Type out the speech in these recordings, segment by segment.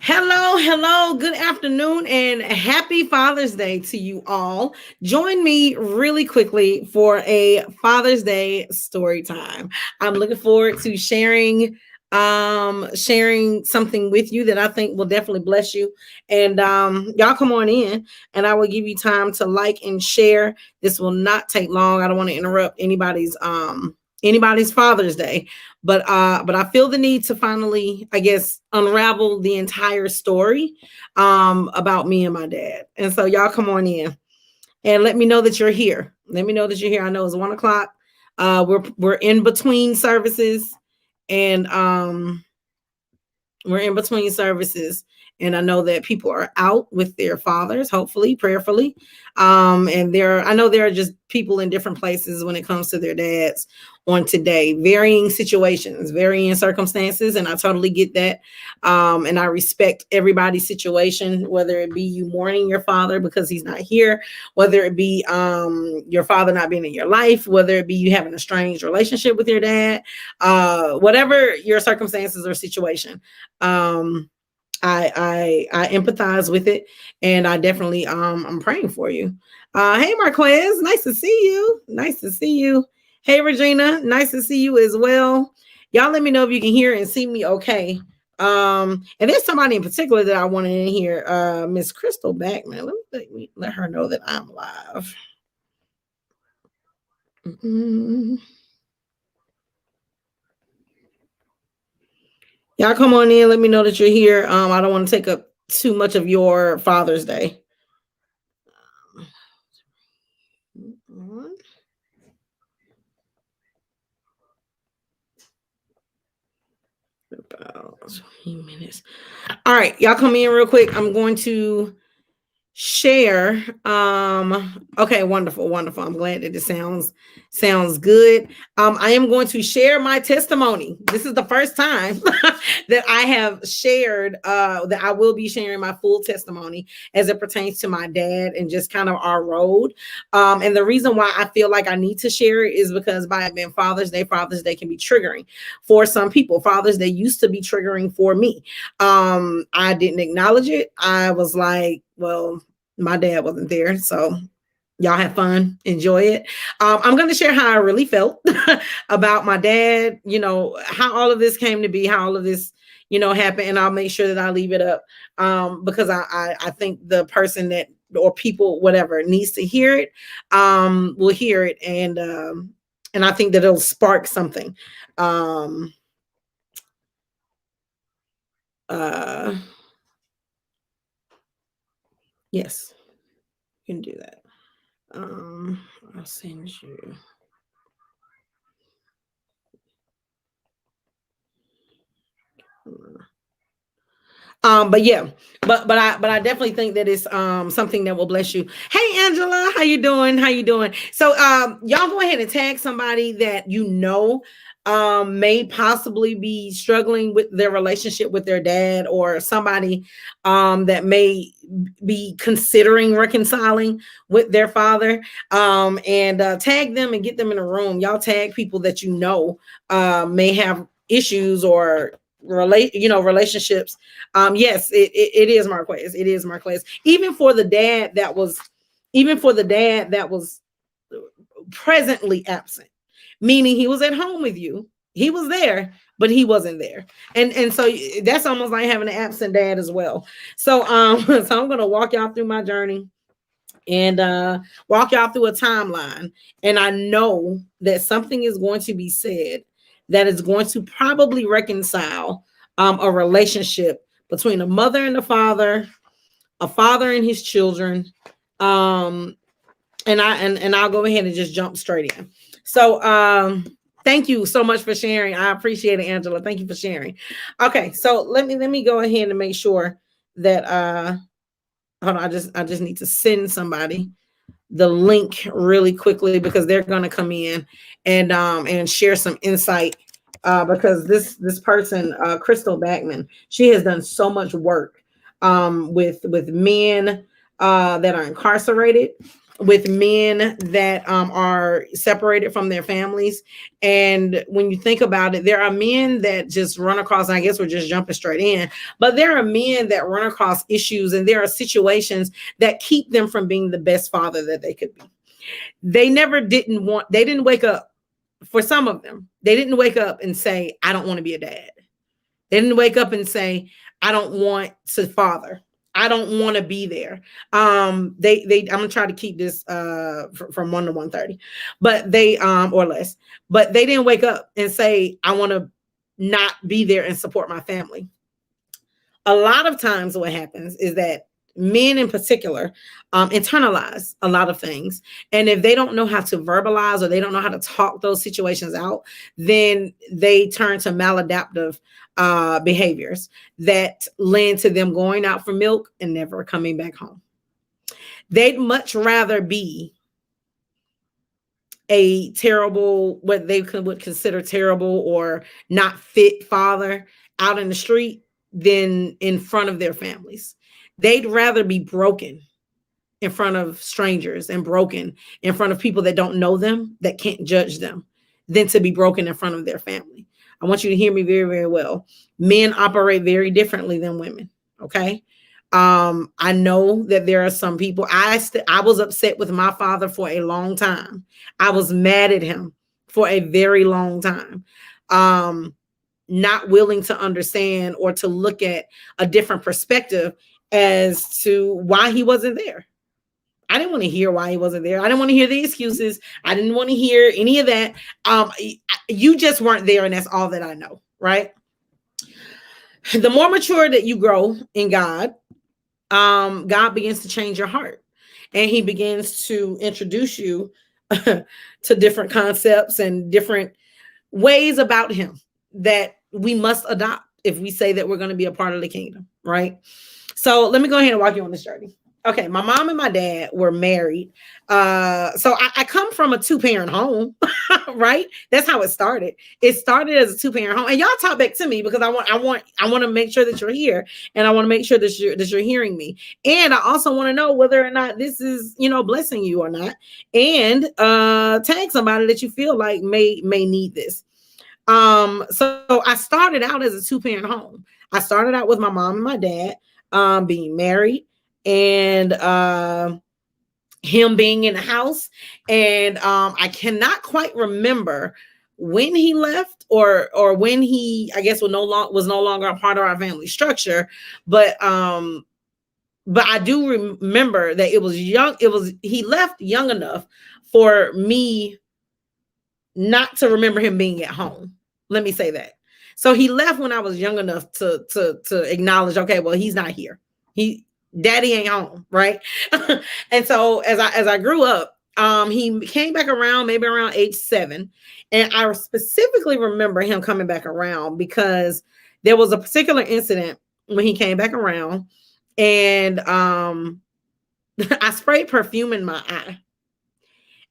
Hello, good afternoon, and happy Father's Day to you all. Join me really quickly for a Father's Day story time. I'm looking forward to sharing something with you that I think will definitely bless you. And y'all come on in and I will give you time to like and share. This will not take long. I don't want to interrupt anybody's Father's Day, but I feel the need to finally, I guess, unravel the entire story about me and my dad. And so y'all come on in and let me know that you're here. Let me know that you're here. I know it's 1 o'clock. We're in between services, and we're in between services, and I know that people are out with their fathers, hopefully, prayerfully. And I know there are just people in different places when it comes to their dads on today, varying situations, varying circumstances, and I totally get that. And I respect everybody's situation, whether it be you mourning your father because he's not here, whether it be your father not being in your life, whether it be you having a strange relationship with your dad, whatever your circumstances or situation. I empathize with it, and I definitely I'm praying for you. Hey Marquez, nice to see you. Nice to see you. Hey Regina, nice to see you as well. Y'all let me know if you can hear and see me okay. And there's somebody in particular that I wanted in here, Miss Crystal Backman. Let me let her know that I'm live. Mm-hmm. Y'all come on in. Let me know that you're here. I don't want to take up too much of your Father's Day. About 20 minutes. All right, y'all come in real quick. I'm going to share. Okay, wonderful. I'm glad that it sounds good. I am going to share my testimony. This is the first time that I have shared that I will be sharing my full testimony as it pertains to my dad and just kind of our road. And the reason why I feel like I need to share it is because by it being Father's Day can be triggering for some people. Father's Day used to be triggering for me. I didn't acknowledge it. I was like, well, my dad wasn't there, so y'all have fun, enjoy it. I'm going to share how I really felt about my dad, how all of this came to be, how all of this happened, and I'll make sure that I leave it up because I think the person that, or people, whatever, needs to hear it will hear it, and I think that it'll spark something. Yes, you can do that. I'll send you. But yeah, but I definitely think that it's something that will bless you. Hey Angela, how you doing? So y'all go ahead and tag somebody that may possibly be struggling with their relationship with their dad, or somebody that may be considering reconciling with their father, and tag them and get them in a room. Y'all tag people that may have issues or relationships. Yes, it is Marquez. It is Marquez. Even for the dad that was presently absent, meaning he was at home with you. He was there, but he wasn't there. And so that's almost like having an absent dad as well. So so I'm gonna walk y'all through my journey and walk y'all through a timeline. And I know that something is going to be said that is going to probably reconcile a relationship between a mother and a father and his children. And I'll go ahead and just jump straight in. So thank you so much for sharing. I appreciate it, Angela. Thank you for sharing. Okay, so let me go ahead and make sure that hold on, I just need to send somebody the link really quickly because they're gonna come in and share some insight. Because this person, Crystal Backman, she has done so much work with men that are incarcerated. with men that are separated from their families. And when you think about it, there are men that just run across, and I guess we're just jumping straight in, but there are men that run across issues, and there are situations that keep them from being the best father that they could be. They didn't wake up. For some of them, they didn't wake up and say, I don't want to be a dad. They didn't wake up and say, I don't want to father. I don't want to be there. I'm gonna try to keep this from 1 to 1:30, but they or less, but they didn't wake up and say, I want to not be there and support my family. A lot of times what happens is that men in particular internalize a lot of things, and if they don't know how to verbalize, or they don't know how to talk those situations out, then they turn to maladaptive behaviors that lend to them going out for milk and never coming back home. They'd much rather be a terrible, what they would consider terrible or not fit father out in the street than in front of their families. They'd rather be broken in front of strangers and broken in front of people that don't know them, that can't judge them, than to be broken in front of their family. I want you to hear me very, very well. Men operate very differently than women. Okay. I know that there are some people. I was upset with my father for a long time. I was mad at him for a very long time. Not willing to understand or to look at a different perspective as to why he wasn't there. I didn't want to hear why he wasn't there. I didn't want to hear the excuses. I didn't want to hear any of that. You just weren't there, and that's all that I know, right? The more mature that you grow in God, God begins to change your heart, and he begins to introduce you to different concepts and different ways about him that we must adopt if we say that we're going to be a part of the kingdom, right? So let me go ahead and walk you on this journey. Okay, my mom and my dad were married. So I come from a two-parent home, right? That's how it started. It started as a two-parent home. And y'all talk back to me, because I want to make sure that you're here, and I want to make sure that you're hearing me. And I also want to know whether or not this is, blessing you or not. And tag somebody that you feel like may need this. So I started out as a two-parent home. I started out with my mom and my dad being married, and him being in the house. And I cannot quite remember when he left, or when he, I guess, was no longer a part of our family structure. But I do remember that he left young enough for me not to remember him being at home. Let me say that. So he left when I was young enough to acknowledge, okay, well, he's not here. Daddy ain't home, right? And so as I grew up, he came back around, maybe around age 7. And I specifically remember him coming back around because there was a particular incident when he came back around, and I sprayed perfume in my eye,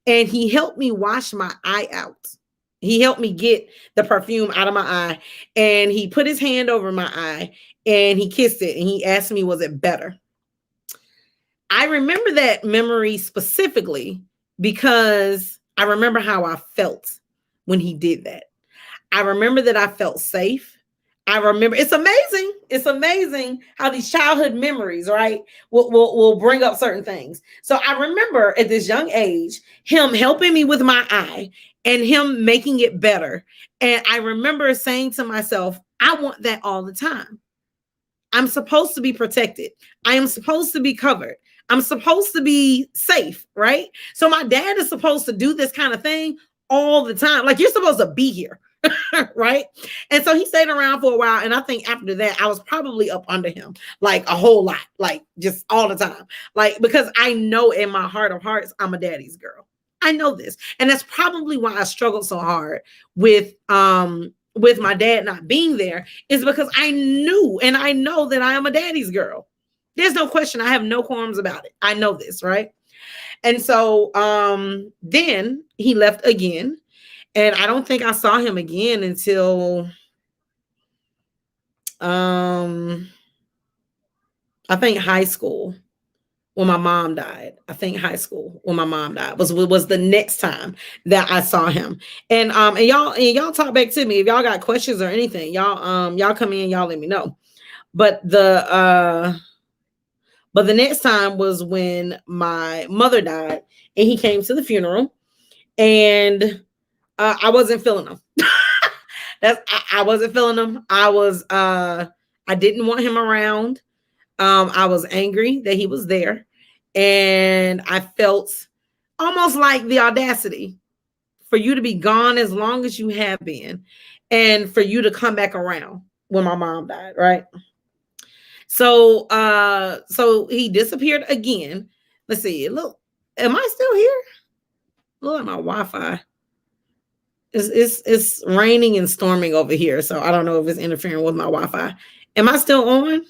and he helped me wash my eye out. He helped me get the perfume out of my eye, and he put his hand over my eye, and he kissed it, and he asked me, was it better? I remember that memory specifically because I remember how I felt when he did that. I remember that I felt safe. I remember, it's amazing. It's amazing how these childhood memories, right, will bring up certain things. So I remember at this young age, him helping me with my eye and him making it better. And I remember saying to myself, I want that all the time. I'm supposed to be protected. I am supposed to be covered. I'm supposed to be safe, right? So my dad is supposed to do this kind of thing all the time. Like, you're supposed to be here. Right? And so he stayed around for a while. And I think after that, I was probably up under him like a whole lot, like just all the time. Like, because I know in my heart of hearts, I'm a daddy's girl. I know this. And that's probably why I struggled so hard with my dad not being there, is because I knew, and I know that I am a daddy's girl. There's no question. I have no qualms about it. I know this, right? And so then he left again. And I don't think I saw him again until I think high school. when my mom died. I think high school when my mom died was the next time that I saw him. And y'all talk back to me if y'all got questions or anything. Y'all come in, y'all let me know. But the next time was when my mother died, and he came to the funeral, and I wasn't feeling him. I wasn't feeling him. I didn't want him around. I was angry that he was there, and I felt almost like the audacity for you to be gone as long as you have been, and for you to come back around when my mom died, right? So he disappeared again. Let's see. Look, am I still here? Look at my Wi-Fi. It's raining and storming over here, so I don't know if it's interfering with my Wi-Fi. Am I still on?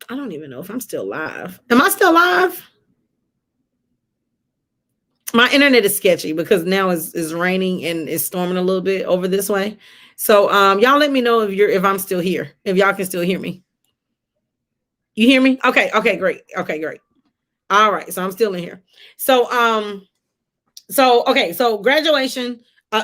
I don't even know if I'm still live. Am I still live? My internet is sketchy because now it's raining and it's storming a little bit over this way. So y'all let me know if I'm still here, if y'all can still hear me. You hear me? Okay, great. Okay, great. All right, so I'm still in here. So graduation. I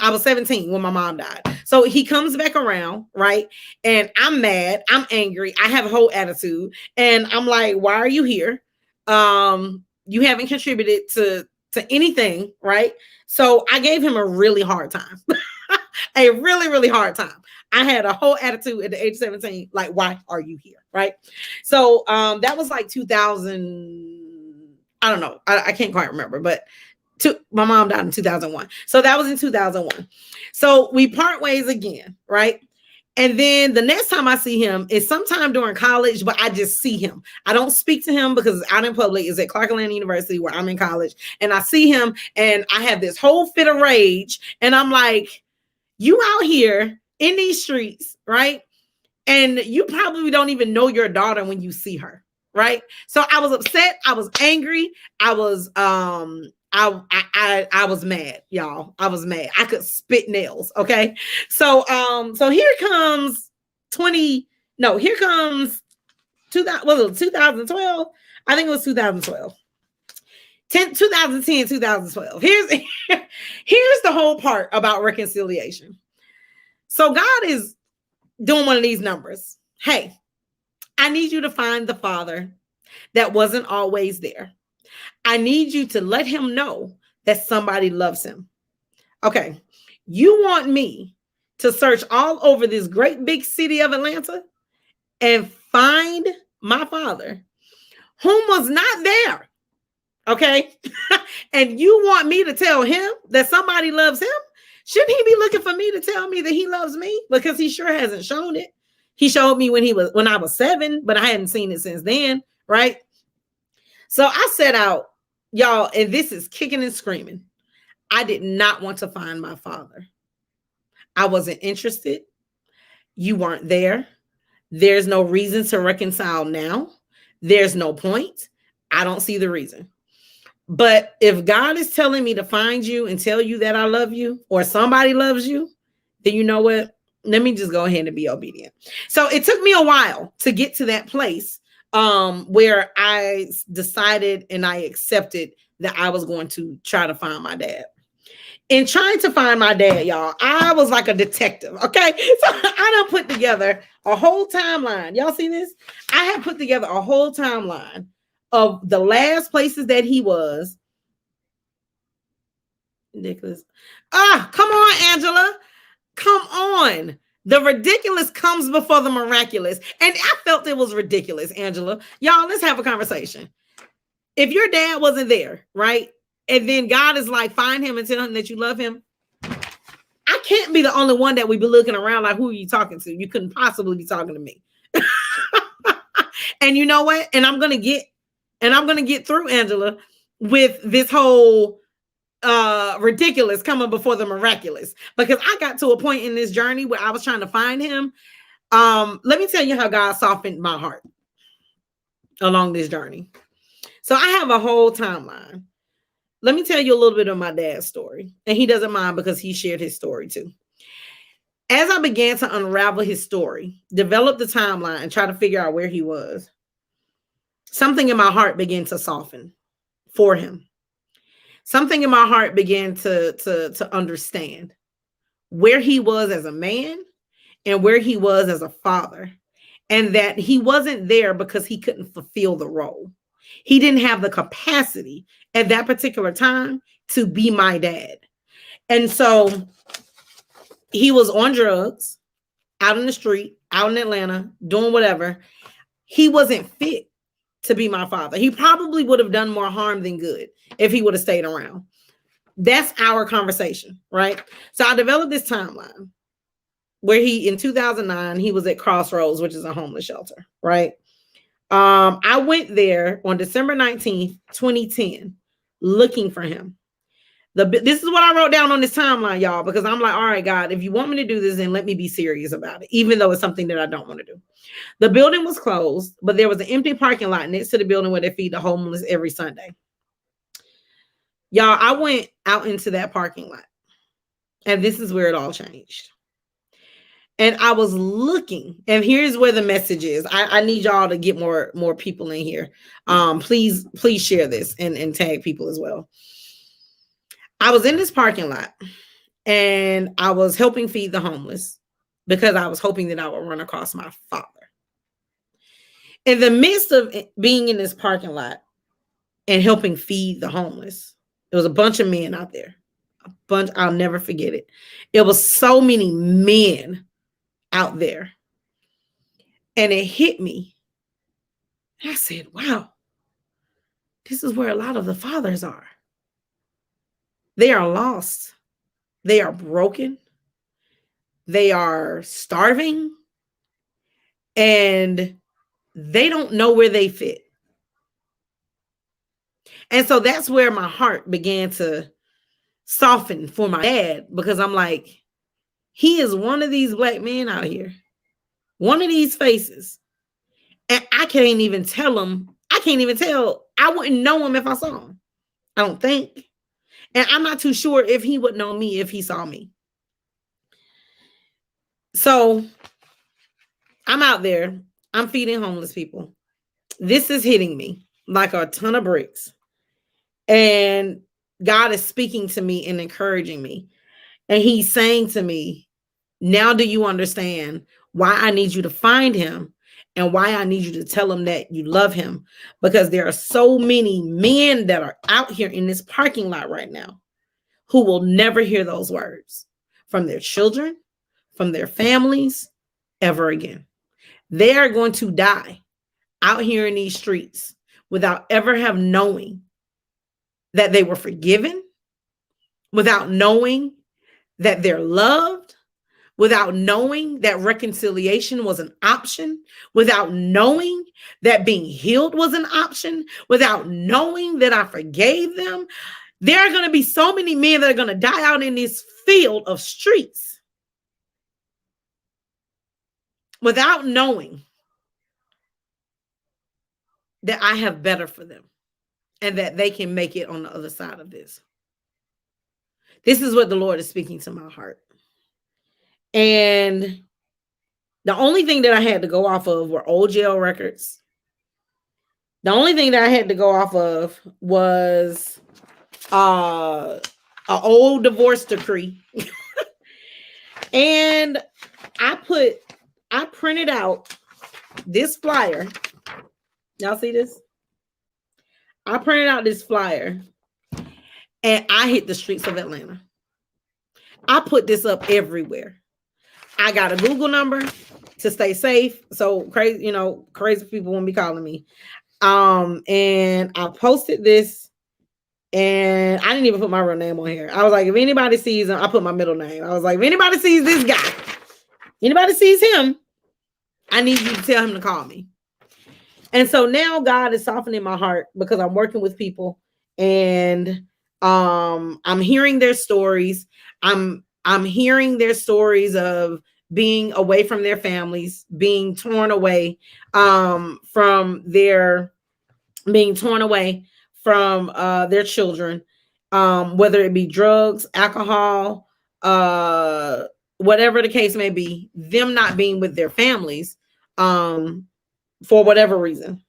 was 17 when my mom died. So he comes back around, right? And I'm mad, I'm angry, I have a whole attitude, and I'm like, why are you here? You haven't contributed to anything, right? So I gave him a really hard time. A really, really hard time. I had a whole attitude at the age of 17, like, why are you here? Right. So that was like 2000. I don't know. I can't quite remember, but my mom died in 2001. So that was in 2001. So we part ways again, right? And then the next time I see him is sometime during college, but I just see him. I don't speak to him because it's out in public. It's at Clark Atlanta University where I'm in college. And I see him and I have this whole fit of rage. And I'm like, you out here in these streets, right? And you probably don't even know your daughter when you see her, right? So I was upset. I was angry. I was I was mad, y'all. I was mad. I could spit nails. Okay. So here comes here comes 2012. I think it was 2012. 2010, 2012. Here's the whole part about reconciliation. So God is doing one of these numbers. Hey, I need you to find the father that wasn't always there. I need you to let him know that somebody loves him. Okay. You want me to search all over this great big city of Atlanta and find my father whom was not there. Okay. And you want me to tell him that somebody loves him? Shouldn't he be looking for me to tell me that he loves me? Because he sure hasn't shown it. He showed me when I was 7, but I hadn't seen it since then. Right. So I set out, y'all, and this is kicking and screaming. I did not want to find my father. I wasn't interested. You weren't there. There's no reason to reconcile now. There's no point. I don't see the reason. But if God is telling me to find you and tell you that I love you or somebody loves you, then you know what? Let me just go ahead and be obedient. So it took me a while to get to that place where I decided and I accepted that I was going to try to find my dad. In trying to find my dad, y'all, I was like a detective. Okay. So I done put together a whole timeline. Y'all see this? I have put together a whole timeline of the last places that he was. Ridiculous. Come on, Angela. Come on. The ridiculous comes before the miraculous. And I felt it was ridiculous, Angela. Y'all, let's have a conversation. If your dad wasn't there, right? And then God is like, find him and tell him that you love him. I can't be the only one that we be looking around like, who are you talking to? You couldn't possibly be talking to me. And you know what? And I'm going to get through, Angela, with this whole ridiculous coming before the miraculous, because I got to a point in this journey where I was trying to find him. Let me tell you how God softened my heart along this journey. So I have a whole timeline. Let me tell you a little bit of my dad's story, and he doesn't mind because he shared his story too. As I began to unravel his story, develop the timeline, and try to figure out where he was, something in my heart began to soften for him. Something in my heart began to understand where he was as a man and where he was as a father, and that he wasn't there because he couldn't fulfill the role. He didn't have the capacity at that particular time to be my dad. And so he was on drugs, out in the street, out in Atlanta, doing whatever. He wasn't fit to be my father. He probably would have done more harm than good if he would have stayed around. That's our conversation, right? So I developed this timeline where in 2009, he was at Crossroads, which is a homeless shelter, right? I went there on December 19th, 2010, looking for him. This is what I wrote down on this timeline, y'all, because I'm like, all right, God, if you want me to do this, then let me be serious about it, even though it's something that I don't want to do. The building was closed, but there was an empty parking lot next to the building where they feed the homeless every Sunday. Y'all, I went out into that parking lot, and this is where it all changed. And I was looking, and here's where the message is. I need y'all to get more people in here. Please share this and tag people as well. I was in this parking lot, and I was helping feed the homeless because I was hoping that I would run across my father. In the midst of being in this parking lot and helping feed the homeless, there was a bunch of men out there. A bunch, I'll never forget it. It was so many men out there. And it hit me. I said, wow, this is where a lot of the fathers are. They are lost. They are broken. They are starving. And they don't know where they fit. And so that's where my heart began to soften for my dad, because I'm like, he is one of these black men out here, one of these faces. And I can't even tell him. I wouldn't know him if I saw him. I don't think. And I'm not too sure if he would know me if he saw me. So I'm out there. I'm feeding homeless people. This is hitting me like a ton of bricks. And God is speaking to me and encouraging me. And he's saying to me, now do you understand why I need you to find him and why I need you to tell him that you love him? Because there are so many men that are out here in this parking lot right now who will never hear those words from their children, from their families, ever again. They are going to die out here in these streets without ever have knowing that they were forgiven, without knowing that they're loved, without knowing that reconciliation was an option, without knowing that being healed was an option, without knowing that I forgave them. There are going to be so many men that are going to die out in this field of streets without knowing that I have better for them and that they can make it on the other side of this. This is what the Lord is speaking to my heart. And the only thing that I had to go off of were old jail records. The only thing that I had to go off of was an old divorce decree. And I printed out this flyer. Y'all see this? I printed out this flyer and I hit the streets of Atlanta. I put this up everywhere. I got a Google number to stay safe. So crazy people won't be calling me. And I posted this and I didn't even put my real name on here. I was like, if anybody sees him, I put my middle name. I was like, if anybody sees this guy, anybody sees him, I need you to tell him to call me. And so now God is softening my heart because I'm working with people and I'm hearing their stories. I'm hearing their stories of being away from their families, being torn away from their children, whether it be drugs, alcohol, whatever the case may be, them not being with their families for whatever reason.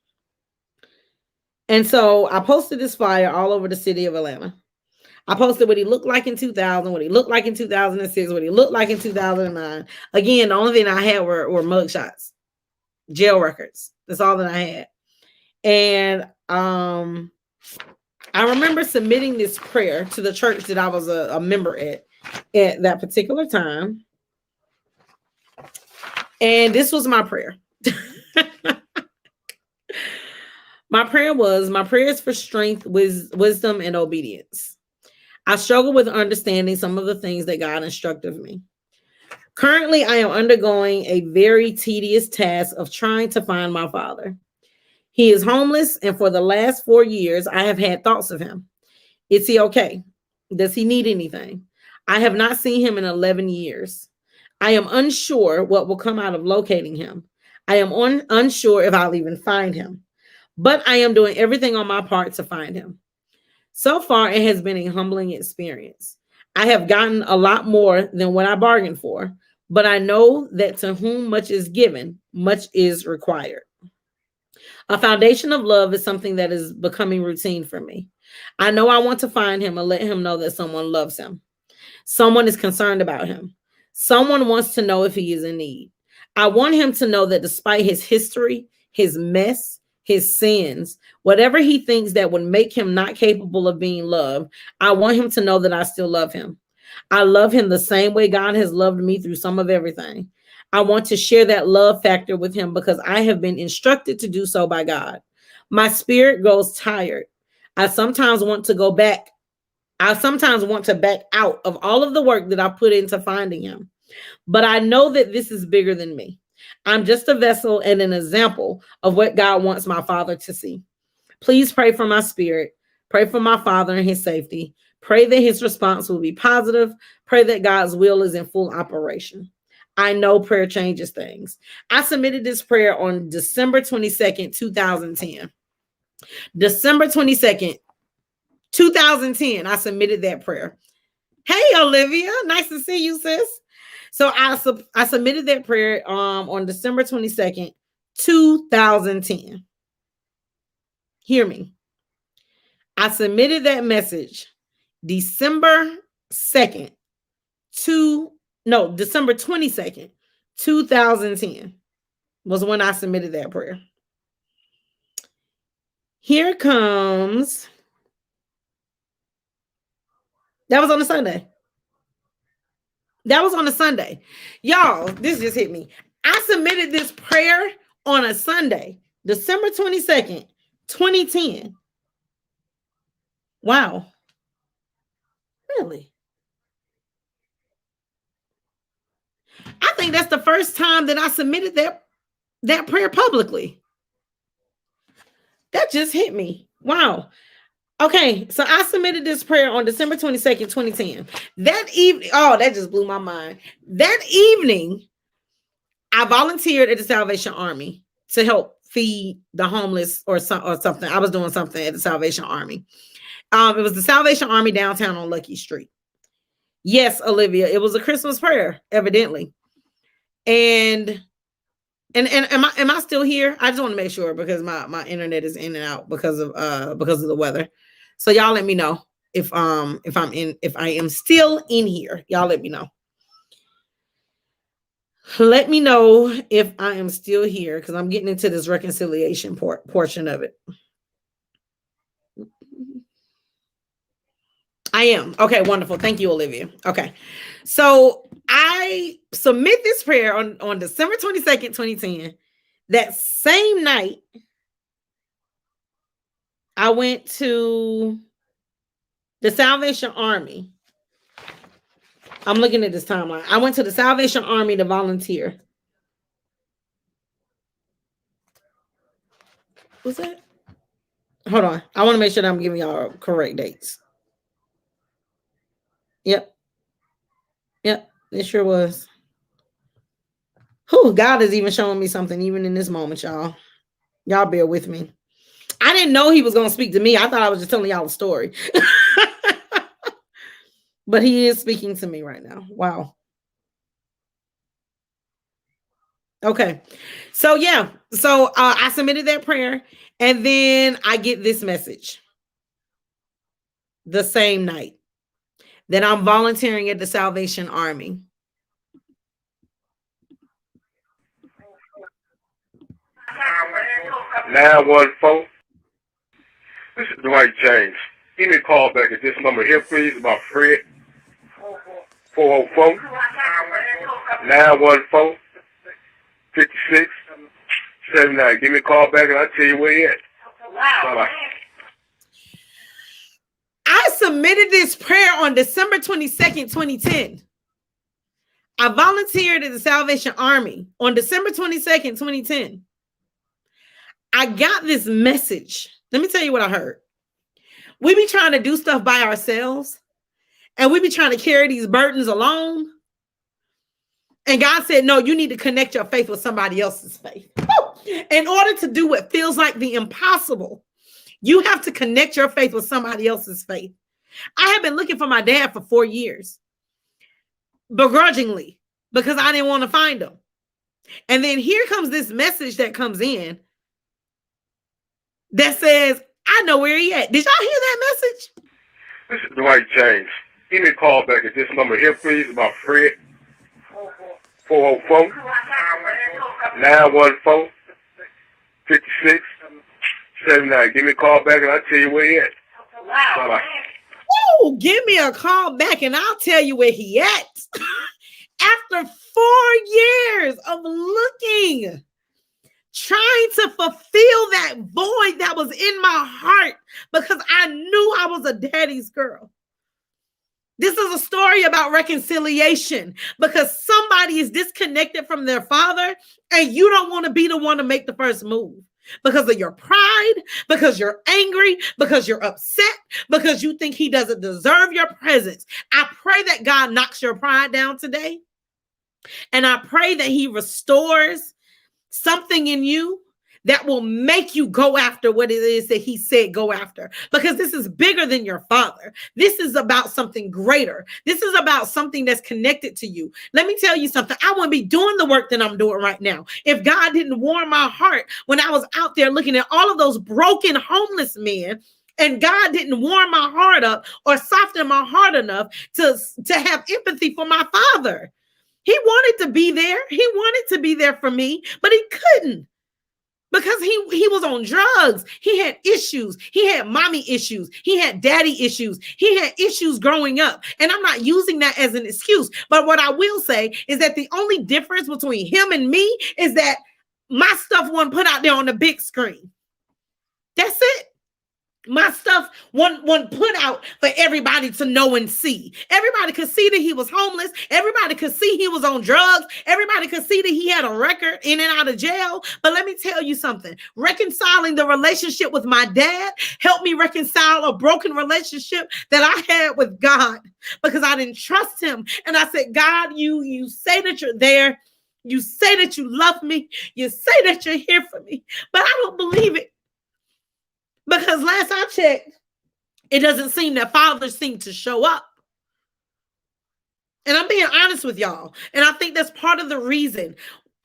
And so I posted this flyer all over the city of Atlanta. I posted what he looked like in 2000, what he looked like in 2006, what he looked like in 2009. Again, the only thing I had were mug shots, jail records. That's all that I had. And I remember submitting this prayer to the church that I was a member at that particular time. And this was my prayer. My prayer is for strength, wisdom, and obedience. I struggle with understanding some of the things that God instructed me. Currently, I am undergoing a very tedious task of trying to find my father. He is homeless, and for the last 4 years, I have had thoughts of him. Is he okay? Does he need anything? I have not seen him in 11 years. I am unsure what will come out of locating him. I am unsure if I'll even find him, but I am doing everything on my part to find him. So far, it has been a humbling experience. I have gotten a lot more than what I bargained for, but I know that to whom much is given, much is required. A foundation of love is something that is becoming routine for me. I know I want to find him and let him know that someone loves him. Someone is concerned about him. Someone wants to know if he is in need. I want him to know that despite his history, his mess, his sins, whatever he thinks that would make him not capable of being loved, I want him to know that I still love him. I love him the same way God has loved me through some of everything. I want to share that love factor with him because I have been instructed to do so by God. My spirit grows tired. I sometimes want to back out of all of the work that I put into finding him. But I know that this is bigger than me. I'm just a vessel and an example of what God wants my father to see. Please pray for my spirit. Pray for my father and his safety. Pray that his response will be positive. Pray that God's will is in full operation. I know prayer changes things. I submitted this prayer on December 22nd, 2010. December 22nd, 2010, I submitted that prayer. Hey, Olivia, nice to see you, sis. So I submitted that prayer on December 22nd, 2010. Hear me. I submitted that message December 2nd, December 22nd, 2010 was when I submitted that prayer. Here comes, that was on a Sunday. That was on a Sunday. Y'all, this just hit me. I submitted this prayer on a Sunday, December 22nd, 2010. Wow. Really? I think that's the first time that I submitted that prayer publicly. That just hit me. Wow. Okay, so I submitted this prayer on December 22nd, 2010. That evening, oh, that just blew my mind. That evening, I volunteered at the Salvation Army to help feed the homeless or something. I was doing something at the Salvation Army. It was the Salvation Army downtown on Lucky Street. Yes, Olivia, it was a Christmas prayer, evidently. And am I still here? I just want to make sure because my internet is in and out because of the weather. So y'all let me know if I am still in here. Y'all let me know. Let me know if I am still here because I'm getting into this reconciliation portion of it. I am. Okay, wonderful. Thank you, Olivia. Okay. So I submit this prayer on December 22nd, 2010. That same night, I went to the Salvation Army. I'm looking at this timeline. I went to the Salvation Army to volunteer. What's that? Hold on. I want to make sure that I'm giving y'all correct dates. Yep. It sure was. Oh, God is even showing me something even in this moment, y'all. Y'all bear with me. I didn't know he was going to speak to me. I thought I was just telling y'all a story. But he is speaking to me right now. Wow. Okay. So yeah. So I submitted that prayer, and then I get this message the same night that I'm volunteering at the Salvation Army. 914. This is Dwight James. Give me a call back at this number here, please, about Fred. 404 914 56 79. Give me a call back and I'll tell you where you at. Bye-bye. I submitted this prayer on December 22nd, 2010. I volunteered at the Salvation Army on December 22nd, 2010. I got this message. Let me tell you what I heard. We be trying to do stuff by ourselves, and we be trying to carry these burdens alone. And God said, no, you need to connect your faith with somebody else's faith. In order to do what feels like the impossible, you have to connect your faith with somebody else's faith. I have been looking for my dad for 4 years, begrudgingly, because I didn't want to find him. And then here comes this message that comes in that says, I know where he at. Did y'all hear that message? This is Dwight James. Give me a call back at this number here, please, about Fred. 404 914 56 79. Give me a call back and I'll tell you where you at. Bye-bye. Oh, give me a call back and I'll tell you where he at. After 4 years of looking, trying to fulfill that void that was in my heart because I knew I was a daddy's girl. This is a story about reconciliation because somebody is disconnected from their father and you don't want to be the one to make the first move because of your pride, because you're angry, because you're upset, because you think he doesn't deserve your presence. I pray that God knocks your pride down today. And I pray that he restores something in you that will make you go after what it is that he said go after. Because this is bigger than your father. This is about something greater. This is about something that's connected to you. Let me tell you something. I wouldn't be doing the work that I'm doing right now if God didn't warm my heart when I was out there looking at all of those broken homeless men. And God didn't warm my heart up or soften my heart enough to have empathy for my father. He wanted to be there. He wanted to be there for me, but he couldn't. Because he was on drugs. He had issues. He had mommy issues. He had daddy issues. He had issues growing up. And I'm not using that as an excuse. But what I will say is that the only difference between him and me is that my stuff wasn't put out there on the big screen. That's it. My stuff wasn't put out for everybody to know and see. Everybody could see that he was homeless. Everybody could see he was on drugs. Everybody could see that he had a record in and out of jail. But let me tell you something. Reconciling the relationship with my dad helped me reconcile a broken relationship that I had with God because I didn't trust him. And I said, God, you say that you're there. You say that you love me. You say that you're here for me. But I don't believe it. Because last I checked, it doesn't seem that fathers seem to show up. And I'm being honest with y'all. And I think that's part of the reason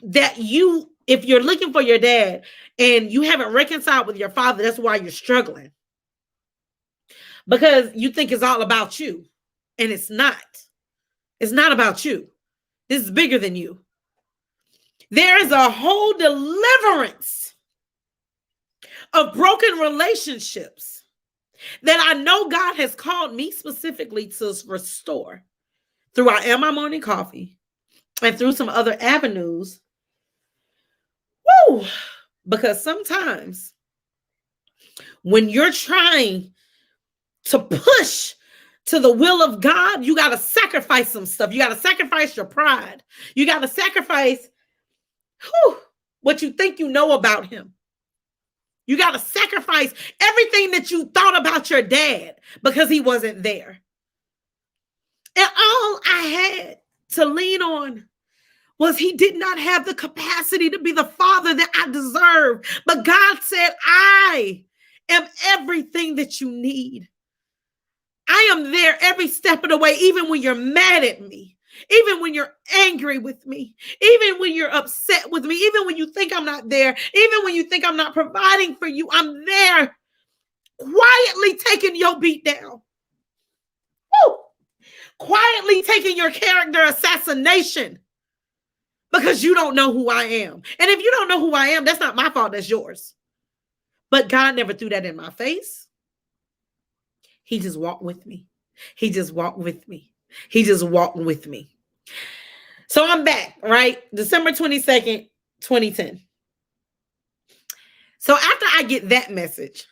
that if you're looking for your dad and you haven't reconciled with your father, that's why you're struggling. Because you think it's all about you. And it's not. It's not about you. This is bigger than you. There is a whole deliverance of broken relationships that I know God has called me specifically to restore through I Am My Morning Coffee and through some other avenues. Woo! Because sometimes when you're trying to push to the will of God, you got to sacrifice some stuff. You got to sacrifice your pride. You got to sacrifice what you think you know about him. You got to sacrifice everything that you thought about your dad because he wasn't there. And all I had to lean on was he did not have the capacity to be the father that I deserve. But God said, I am everything that you need. I am there every step of the way, even when you're mad at me. Even when you're angry with me, even when you're upset with me, even when you think I'm not there, even when you think I'm not providing for you, I'm there quietly taking your beat down. Woo! Quietly taking your character assassination because you don't know who I am. And if you don't know who I am, that's not my fault, that's yours. But God never threw that in my face. He just walked with me. He just walked with me. He just walked with me. So I'm back, right? December 22nd, 2010. So after I get that message,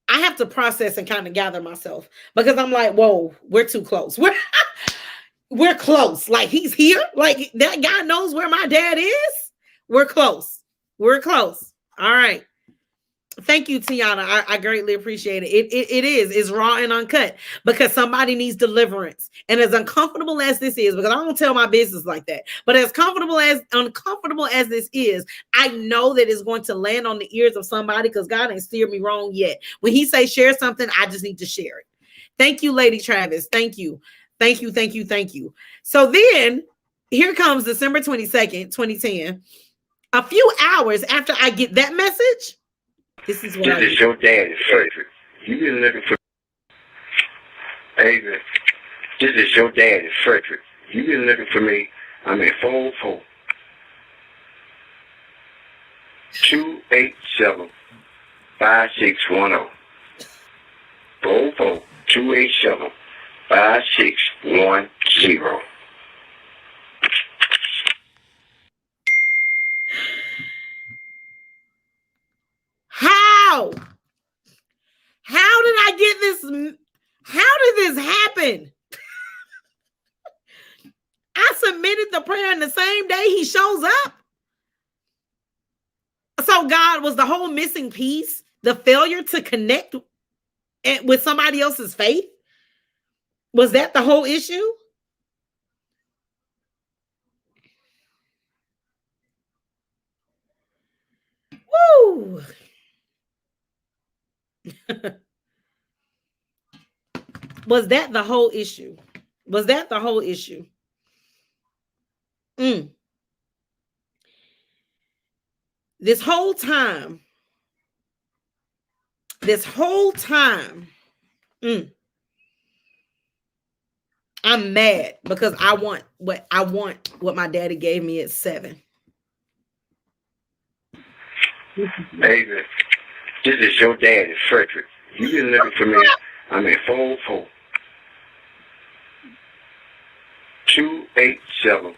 I have to process and kind of gather myself because I'm like, whoa, we're too close. We're close. Like he's here. Like that guy knows where my dad is. We're close. We're close. All right. Thank you, Tiana. I greatly appreciate it. It is. It's raw and uncut because somebody needs deliverance. And as uncomfortable as this is, because I don't tell my business like that, but as uncomfortable as this is, I know that it's going to land on the ears of somebody because God ain't steered me wrong yet. When he says share something, I just need to share it. Thank you, Lady Travis. Thank you. Thank you. Thank you. Thank you. So then here comes December 22nd, 2010. A few hours after I get that message, this is your daddy, Frederick. You been looking for Amen. This is your daddy, Frederick. You been looking for me. I'm at 404 287 5610. 404 287 5610. How did I get this? How did this happen? I submitted the prayer in the same day he shows up. So God was the whole missing piece, the failure to connect with somebody else's faith. Was that the whole issue? Woo! Was that the whole issue? Was that the whole issue? This whole time, I'm mad because I want what my daddy gave me at 7. Amen. This is your daddy, Frederick. You been looking for me. I'm at 404 287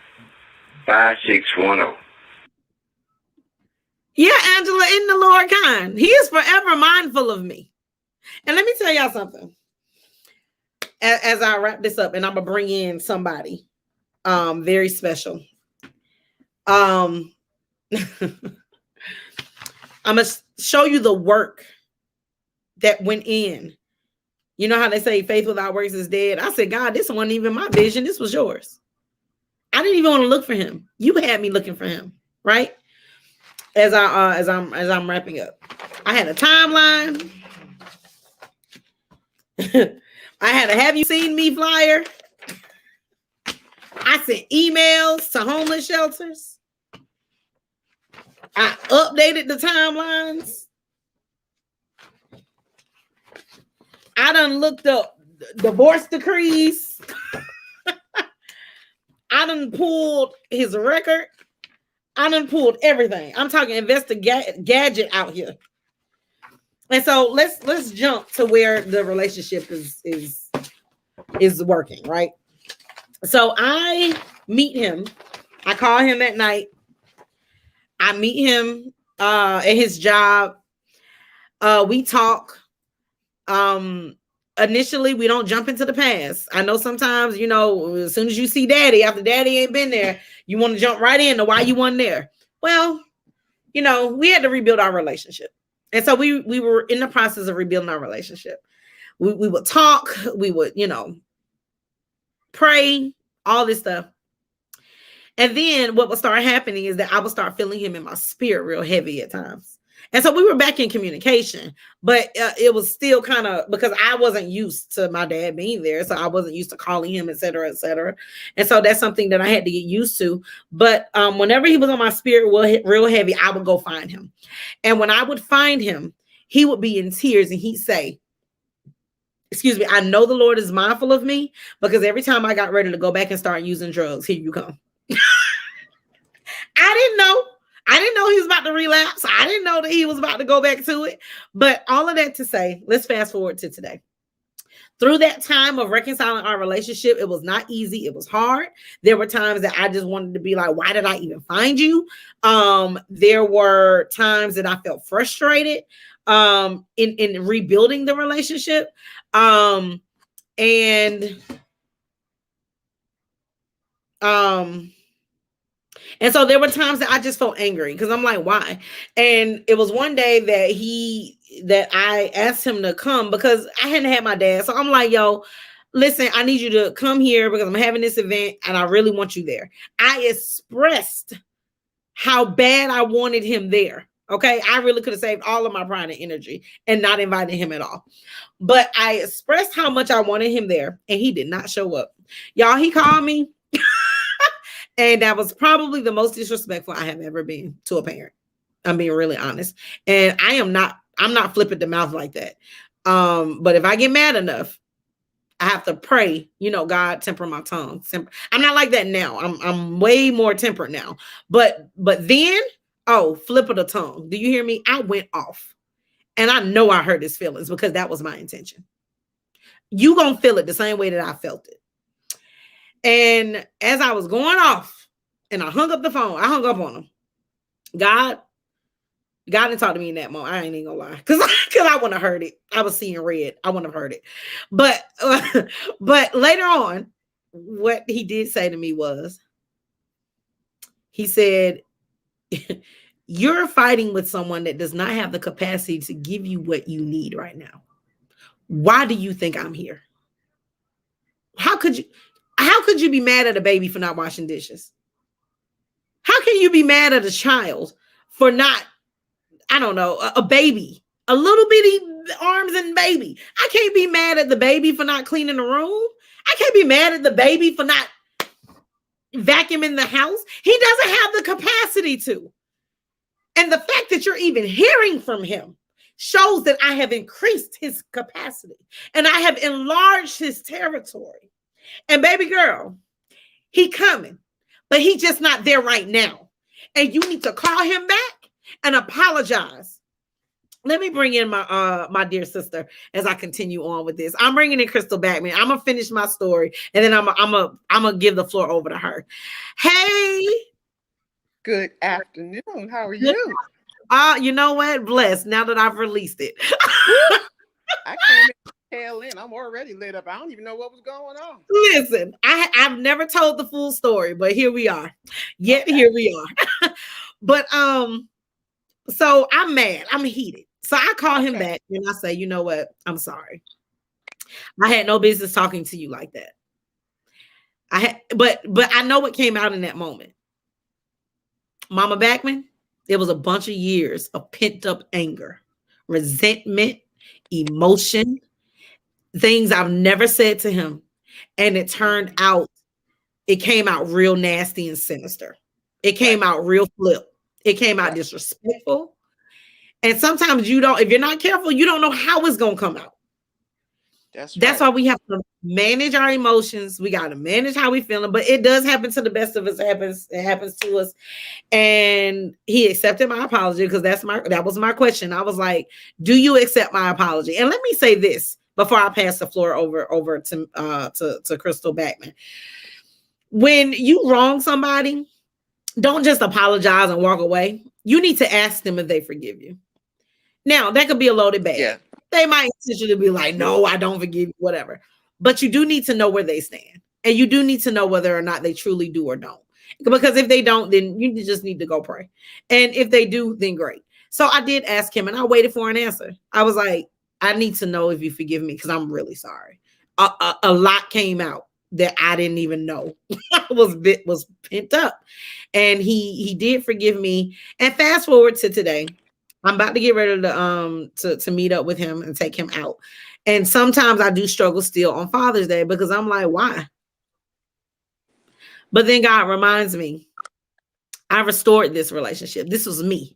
5610. Yeah, Angela, in the Lord kind. He is forever mindful of me. And let me tell y'all something. As I wrap this up, and I'm gonna bring in somebody very special. I'm gonna show you the work that went in. You know how they say faith without works is dead. I said, God, this wasn't even my vision. This was yours. I didn't even want to look for him. You had me looking for him, right? As I'm wrapping up, I had a timeline. I had a "Have you seen me" flyer. I sent emails to homeless shelters. I updated the timelines. I done looked up divorce decrees. I done pulled his record. I done pulled everything. I'm talking gadget out here. And so let's jump to where the relationship is working, right? So I meet him. I call him at night. I meet him at his job. We talk. Initially, we don't jump into the past. I know sometimes, as soon as you see daddy, after daddy ain't been there, you want to jump right into why you wasn't there. Well, we had to rebuild our relationship. And so we were in the process of rebuilding our relationship. We would talk, we would, pray, all this stuff. And then what would start happening is that I would start feeling him in my spirit real heavy at times. And so we were back in communication, but it was still kind of because I wasn't used to my dad being there. So I wasn't used to calling him, et cetera, et cetera. And so that's something that I had to get used to. But whenever he was on my spirit real heavy, I would go find him. And when I would find him, he would be in tears and he'd say, excuse me, I know the Lord is mindful of me because every time I got ready to go back and start using drugs, here you come. I didn't know. I didn't know he was about to relapse. I didn't know that he was about to go back to it. But all of that to say, let's fast forward to today. Through that time of reconciling our relationship, it was not easy. It was hard. There were times that I just wanted to be like, why did I even find you? There were times that I felt frustrated in rebuilding the relationship. And so there were times that I just felt angry because I'm like, why? And it was one day that I asked him to come because I hadn't had my dad. So I'm like, yo, listen, I need you to come here because I'm having this event and I really want you there. I expressed how bad I wanted him there. Okay. I really could have saved all of my pride and energy and not invited him at all. But I expressed how much I wanted him there and he did not show up. Y'all, he called me. And that was probably the most disrespectful I have ever been to a parent. I'm being really honest. And I'm not flipping the mouth like that. But if I get mad enough, I have to pray, God, temper my tongue. I'm not like that now. I'm way more tempered now. But then, flip of the tongue. Do you hear me? I went off. And I know I hurt his feelings because that was my intention. You gonna feel it the same way that I felt it. And as I was going off and I hung up the phone, I hung up on him. God didn't talk to me in that moment. I ain't even gonna lie. Cause I wouldn't have heard it. I was seeing red. I wouldn't have heard it. But later on, what he did say to me was, he said, you're fighting with someone that does not have the capacity to give you what you need right now. Why do you think I'm here? How could you be mad at a baby for not washing dishes? How can you be mad at a child for not, I don't know, a baby, a little bitty arms and baby? I can't be mad at the baby for not cleaning the room. I can't be mad at the baby for not vacuuming the house. He doesn't have the capacity to. And the fact that you're even hearing from him shows that I have increased his capacity and I have enlarged his territory. And baby girl, he coming, but he just not there right now. And you need to call him back and apologize. Let me bring in my dear sister as I continue on with this. I'm bringing in Crystal Backman. I'm gonna finish my story, and then I'm gonna give the floor over to her. Hey, good afternoon. How are you? You know what? Blessed. Now that I've released it, I came in. Hell in. I'm already lit up. I don't even know what was going on. Listen, I've never told the full story, but here we are. Here we are. But so I'm mad. I'm heated. So I call him back and I say, you know what? I'm sorry. I had no business talking to you like that. But I know what came out in that moment. Mama Backman, it was a bunch of years of pent up anger, resentment, emotion. Things I've never said to him. And it turned out, it came out real nasty and sinister. It came out real flip. It came out disrespectful. And sometimes if you're not careful, you don't know how it's going to come out. That's why we have to manage our emotions. We got to manage how we feeling, but it does happen to the best of us. It happens to us. And he accepted my apology because that was my question. I was like, do you accept my apology? And let me say this before I pass the floor over to Crystal Backman. When you wrong somebody, don't just apologize and walk away. You need to ask them if they forgive you. Now, that could be a loaded bag. Yeah. They might essentially be like, no, I don't forgive you, whatever. But you do need to know where they stand. And you do need to know whether or not they truly do or don't. Because if they don't, then you just need to go pray. And if they do, then great. So I did ask him and I waited for an answer. I was like, I need to know if you forgive me because I'm really sorry. A lot came out that I didn't even know was pent up. And he did forgive me. And fast forward to today, I'm about to get ready to meet up with him and take him out. And sometimes I do struggle still on Father's Day because I'm like, why? But then God reminds me, I restored this relationship. This was me.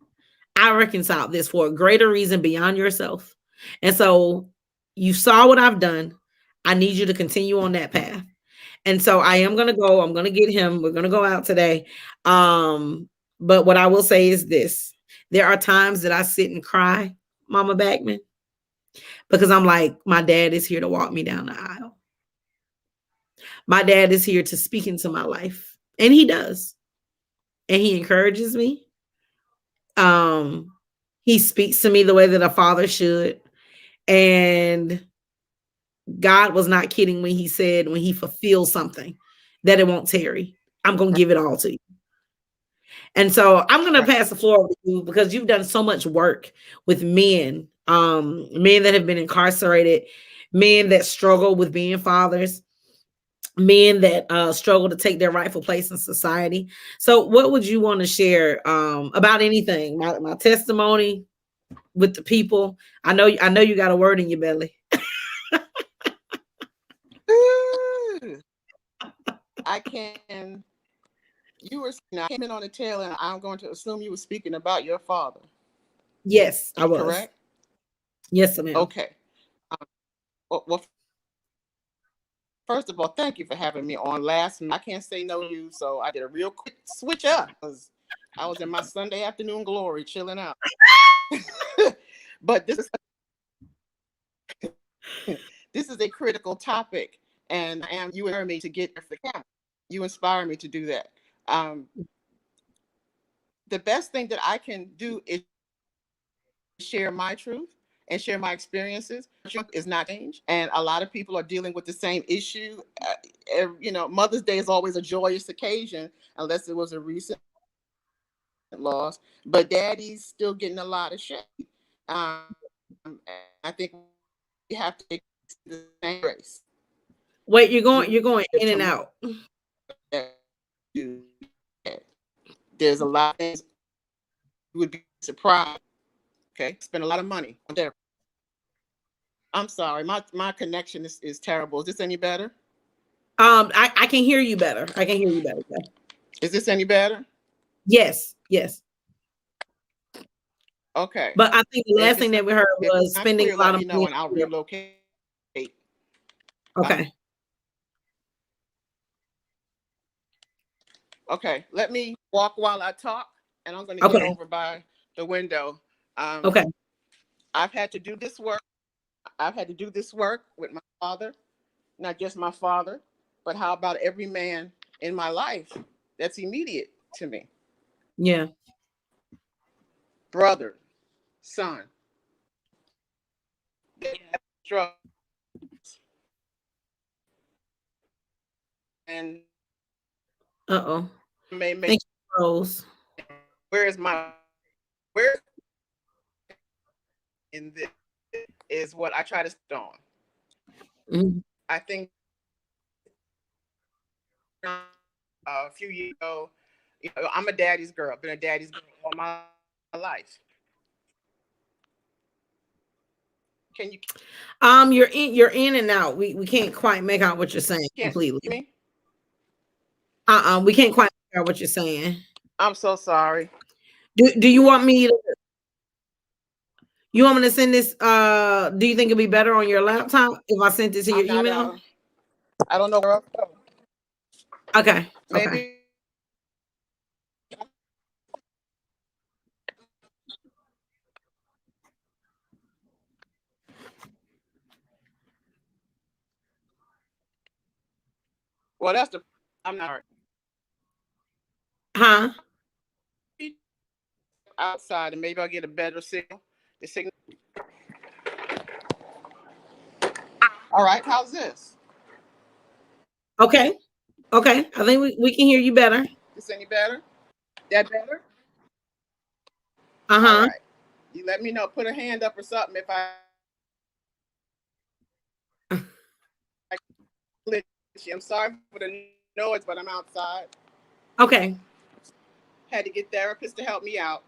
I reconciled this for a greater reason beyond yourself. And so you saw what I've done. I need you to continue on that path. And so I am going to go. I'm going to get him. We're going to go out today. But what I will say is this. There are times that I sit and cry, Mama Backman, because I'm like, my dad is here to walk me down the aisle. My dad is here to speak into my life. And he does. And he encourages me. He speaks to me the way that a father should. And God was not kidding when he said, when he fulfills something, that it won't tarry. I'm going to give it all to you. And so I'm going to pass the floor over to you because you've done so much work with men, men that have been incarcerated, men that struggle with being fathers, men that struggle to take their rightful place in society. So what would you want to share about anything? My testimony with the people. I know you got a word in your belly. I can. I came in on the tail, and I'm going to assume you were speaking about your father. Yes, I was. Correct? Yes, ma'am. Okay. Well, first of all, thank you for having me on last night. I can't say no to you, so I did a real quick switch up because I was in my Sunday afternoon glory, chilling out. But this is a critical topic, and you inspire me to get off the camera. You inspire me to do that. The best thing that I can do is share my truth and share my experiences. Truth is not change, and a lot of people are dealing with the same issue. Mother's Day is always a joyous occasion, unless it was a recent loss. But Daddy's still getting a lot of shit. I think we have to take the same grace. Wait, you're going in and out. There's a lot of things you would be surprised. Okay, spend a lot of money on therapy. I'm sorry, my connection is terrible. Is this any better? I can hear you better. I can hear you better. Is this any better? Yes. Okay. But I think the last thing that we heard was spending a lot of money. And I'll relocate. Okay. Okay. Let me walk while I talk, and I'm going to get over by the window. Okay. I've had to do this work. I've had to do this work with my father, not just my father, but how about every man in my life that's immediate to me? Yeah. Brother, son. They have struggles. And Thank you, Rose. where in this is what I try to stand on. Mm-hmm. I think a few years ago, I'm a daddy's girl. Been a daddy's girl all my life. Can you? You're in and out. We can't quite make out what you're saying completely. You mean? We can't quite make out what you're saying. I'm so sorry. Do you want me to? You want me to send this? Do you think it'd be better on your laptop if I sent it to your email? I don't know where I'll go. Okay. Maybe. Okay. Well, I'm not. Huh? Outside, and maybe I'll get a better signal. The signal. All right. How's this? Okay. I think we can hear you better. This any better? That better? All right. You let me know. Put a hand up or something if I glitch you. I'm sorry for the noise, but I'm outside. Okay. Had to get therapists to help me out.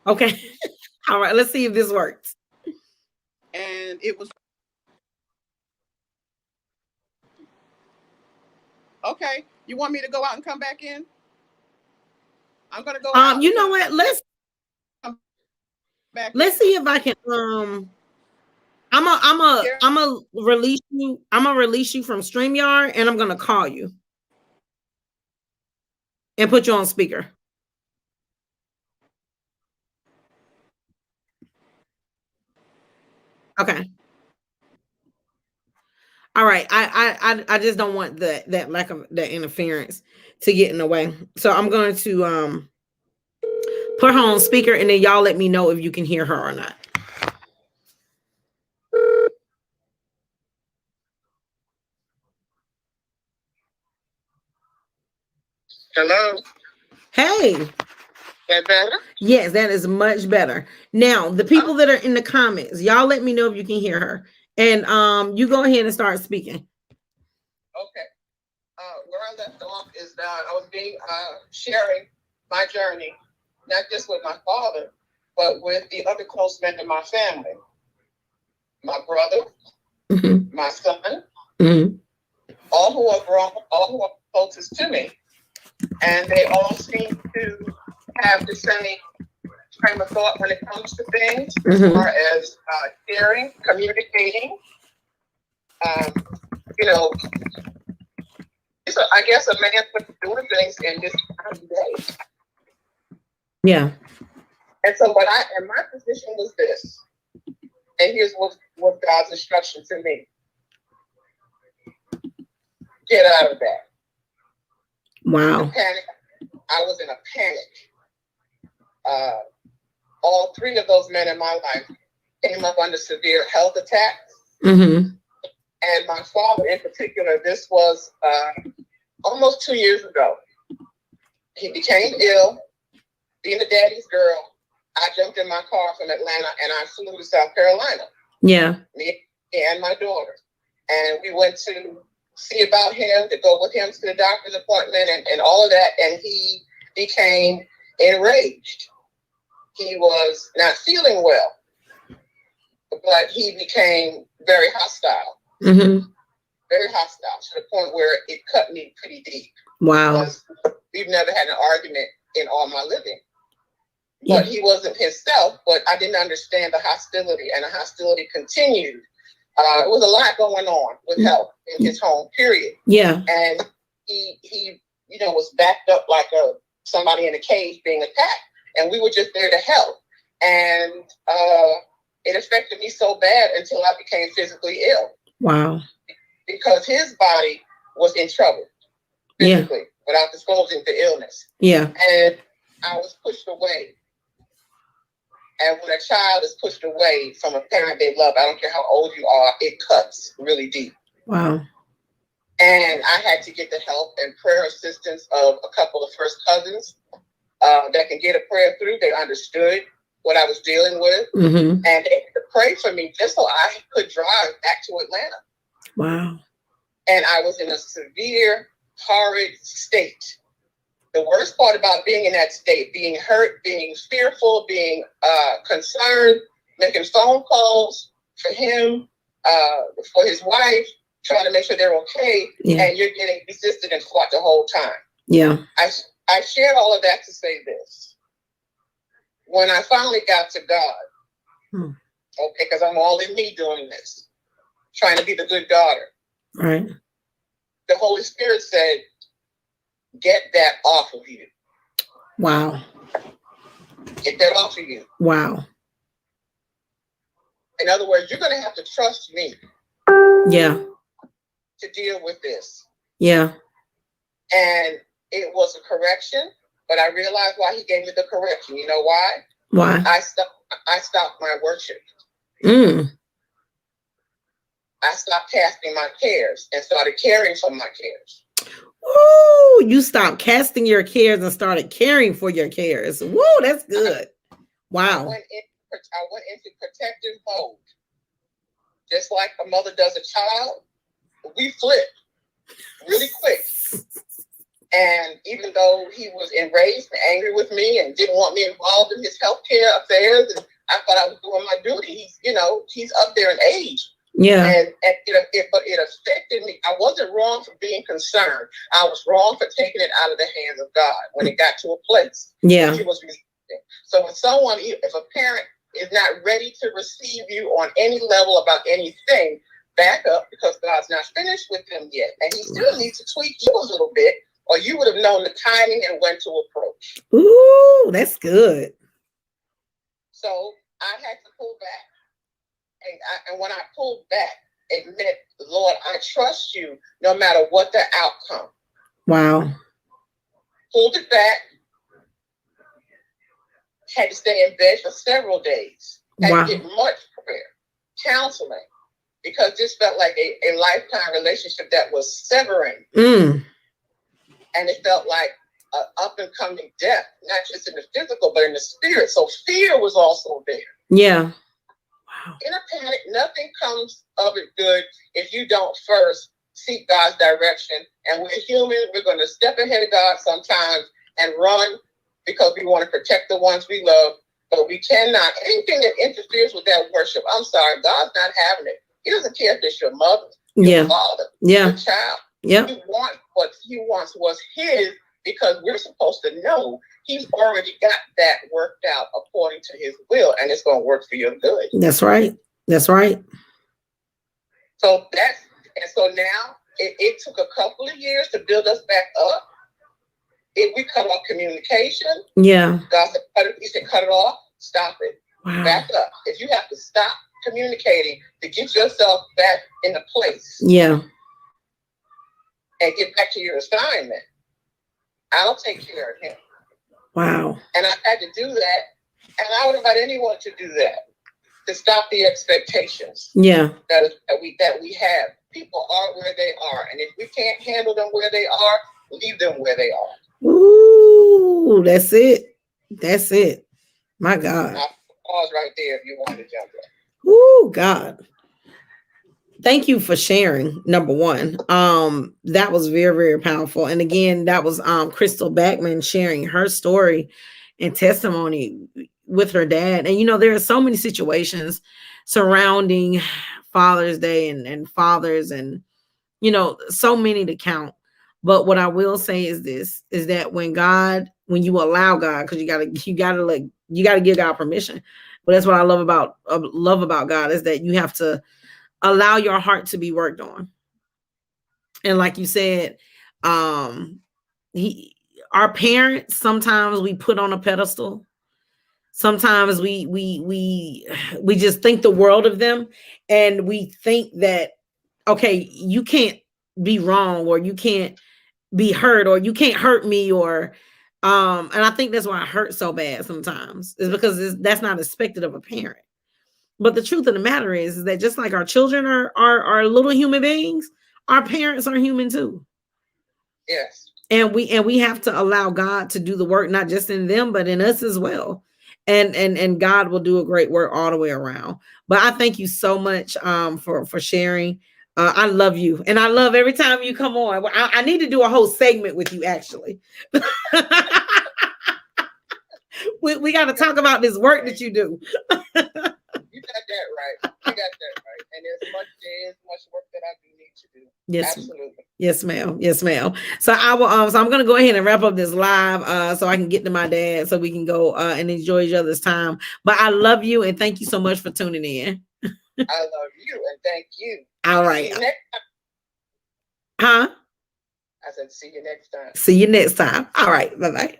Okay. All right, let's see if this works. And it was okay. You want me to go out and come back in? I'm gonna go out. You know what? Let's see if I can I'm a release you. I'm gonna release you from StreamYard, and I'm gonna call you and put you on speaker. Okay. All right. I just don't want that lack of that interference to get in the way. So I'm going to put her on speaker, and then y'all let me know if you can hear her or not. Hello. Hey. That better? Yes, that is much better. Now, the people that are in the comments, y'all let me know if you can hear her. And you go ahead and start speaking. Okay. Where I left off is that I was sharing my journey, not just with my father, but with the other close men in my family. My brother, Mm-hmm. my son, Mm-hmm. all who are grown, all who are closest to me. And they all seem to have the same frame of thought when it comes to things, as far as sharing, communicating. I guess a man was doing things in this time of day. Yeah. And so my position was this, and here's what God's instruction to me. Get out of that. Wow. Panic. I was in a panic. All three of those men in my life came up under severe health attacks. Mm-hmm. And my father in particular, this was almost 2 years ago. He became ill. Being a daddy's girl, I jumped in my car from Atlanta and I flew to South Carolina. Yeah. Me and my daughter. And we went to see about him, to go with him to the doctor's appointment and all of that. And he became enraged. He was not feeling well, but he became very hostile. Mm-hmm. Very hostile, to the point where it cut me pretty deep. Wow. Because we've never had an argument in all my living. But he wasn't himself, but I didn't understand the hostility, and the hostility continued. It was a lot going on with health in his home, period. Yeah. And he was backed up like somebody in a cage being attacked. And we were just there to help. And it affected me so bad until I became physically ill. Wow. Because his body was in trouble physically, without disclosing the illness. Yeah. And I was pushed away. And when a child is pushed away from a parent they love, I don't care how old you are, it cuts really deep. Wow. And I had to get the help and prayer assistance of a couple of first cousins that can get a prayer through. They understood what I was dealing with. Mm-hmm. And they had to pray for me just so I could drive back to Atlanta. Wow. And I was in a severe, horrid state. The worst part about being in that state, being hurt, being fearful, being concerned, making phone calls for him, for his wife, trying to make sure they're okay, and you're getting resisted and fought the whole time. Yeah. I shared all of that to say this. When I finally got to God, okay, because I'm all in me doing this, trying to be the good daughter. Right. The Holy Spirit said, get that off of you. Wow. Get that off of you. Wow. In other words, you're going to have to trust me. Yeah. To deal with this. Yeah. And it was a correction, but I realized why he gave me the correction. You know why? Why? I stopped my worship. I stopped casting my cares and started caring for my cares. Ooh, you stopped casting your cares and started caring for your cares. Woo, that's good. Wow. I went into protective mode. Just like a mother does a child, we flipped really quick. And even though he was enraged and angry with me and didn't want me involved in his healthcare affairs, and I thought I was doing my duty. He's up there in age. Yeah. And but it affected me. I wasn't wrong for being concerned. I was wrong for taking it out of the hands of God when it got to a place. Yeah. He was resisting. So if a parent is not ready to receive you on any level about anything, back up, because God's not finished with them yet. And he still needs to tweak you a little bit, or you would have known the timing and when to approach. Ooh, that's good. So I had to pull back. And when I pulled back, it meant, Lord, I trust you no matter what the outcome. Wow. Pulled it back. Had to stay in bed for several days. Had to get much prayer, counseling, because this felt like a lifetime relationship that was severing. And it felt like an up and coming death, not just in the physical, but in the spirit. So fear was also there. Yeah. Wow. In a panic, nothing comes of it good if you don't first seek God's direction. And we're human. We're going to step ahead of God sometimes and run because we want to protect the ones we love. But we cannot. Anything that interferes with that worship, I'm sorry, God's not having it. He doesn't care if it's your mother, your father, your child. Yeah. He wants what he wants was his, because we're supposed to know he's already got that worked out according to his will, and it's going to work for your good. That's right. That's right. So now it took a couple of years to build us back up. We cut off communication. Yeah. God said, he said, cut it off, stop it. Wow. Back up. If you have to stop communicating to get yourself back in a place. Yeah. And get back to your assignment, I'll take care of him. Wow. And I had to do that. And I would invite anyone to do that, to stop the expectations. Yeah. That we have. People are where they are. And if we can't handle them where they are, leave them where they are. Ooh, that's it. That's it. My God. I'll pause right there if you want to jump in. Ooh, God. Thank you for sharing. Number one, that was very, very powerful. And again, that was Crystal Backman sharing her story and testimony with her dad. And there are so many situations surrounding Father's Day and fathers, and so many to count. But what I will say is this: is that when you allow God, because you gotta give God permission. But that's what I love about God, is that you have to allow your heart to be worked on. And like you said, our parents, sometimes we put on a pedestal. Sometimes we just think the world of them, and we think that, okay, you can't be wrong, or you can't be hurt, or you can't hurt me, or and I think that's why I hurt so bad sometimes, is because that's not expected of a parent. But the truth of the matter is that just like our children are little human beings, our parents are human too. Yes. And we have to allow God to do the work, not just in them, but in us as well. And God will do a great work all the way around. But I thank you so much for sharing. I love you. And I love every time you come on. I need to do a whole segment with you, actually. we got to talk about this work that you do. You got that right. You got that right. And there's much work that I do need to do. Yes. Absolutely. Yes, ma'am. Yes, ma'am. So I will. So I'm gonna go ahead and wrap up this live, so I can get to my dad, so we can go and enjoy each other's time. But I love you, and thank you so much for tuning in. I love you, and thank you. All right. See you next time. Huh? I said, see you next time. See you next time. All right. Bye-bye.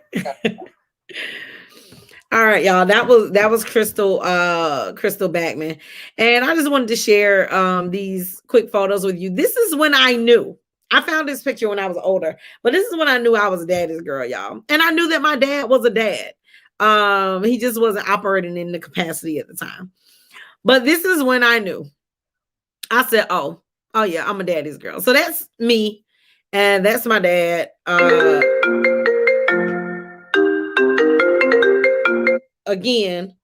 All right, y'all. That was Crystal Backman. And I just wanted to share these quick photos with you. This is when I knew. I found this picture when I was older, but this is when I knew I was a daddy's girl, y'all. And I knew that my dad was a dad. He just wasn't operating in the capacity at the time. But this is when I knew. I said, oh yeah, I'm a daddy's girl. So that's me, and that's my dad. Again,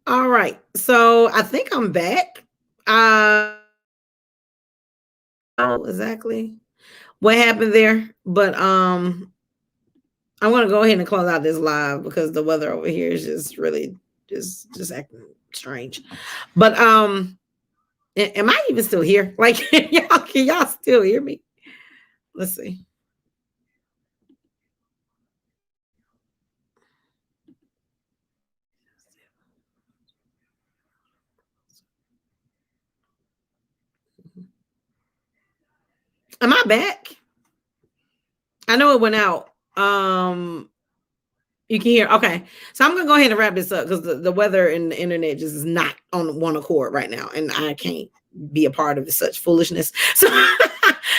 All right. So I think I'm back. Oh, exactly what happened there. But I'm gonna go ahead and close out this live because the weather over here is just really just acting strange. But am I even still here? Like, can y'all still hear me? Let's see. Am I back? I know it went out. You can hear. Okay. So I'm gonna go ahead and wrap this up because the weather and the internet just is not on one accord right now. And I can't be a part of such foolishness. So,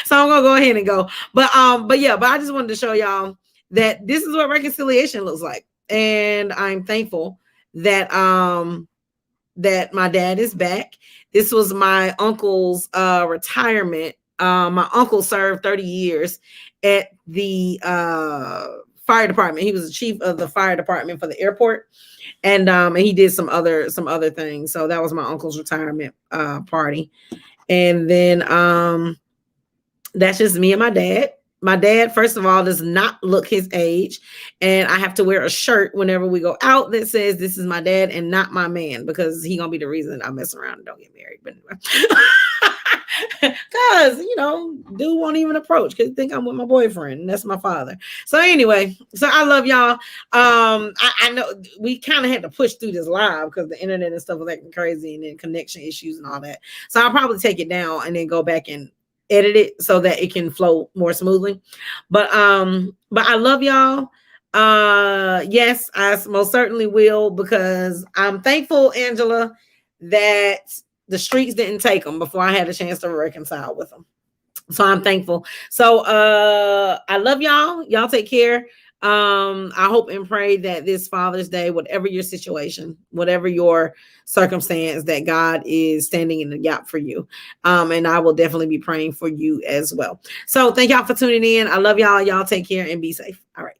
so I'm gonna go ahead and go. But I just wanted to show y'all that this is what reconciliation looks like. And I'm thankful that that my dad is back. This was my uncle's retirement. My uncle served 30 years at the fire department. He was the chief of the fire department for the airport, and he did some other things. So that was my uncle's retirement party. And then that's just me and my dad. My dad, first of all, does not look his age, and I have to wear a shirt whenever we go out that says "This is my dad and not my man," because he gonna be the reason I mess around and don't get married. But anyway, because dude won't even approach because think I'm with my boyfriend, and that's my father. So anyway, so I love y'all. I know we kind of had to push through this live because the internet and stuff was acting crazy, and then connection issues and all that. So I'll probably take it down and then go back and edit it so that it can flow more smoothly. But I love y'all. Yes, I most certainly will, because I'm thankful, Angela, that the streets didn't take them before I had a chance to reconcile with them. So I'm thankful. So I love y'all. Y'all take care. I hope and pray that this Father's Day, whatever your situation, whatever your circumstance, that God is standing in the gap for you. And I will definitely be praying for you as well. So thank y'all for tuning in. I love y'all. Y'all take care and be safe. All right.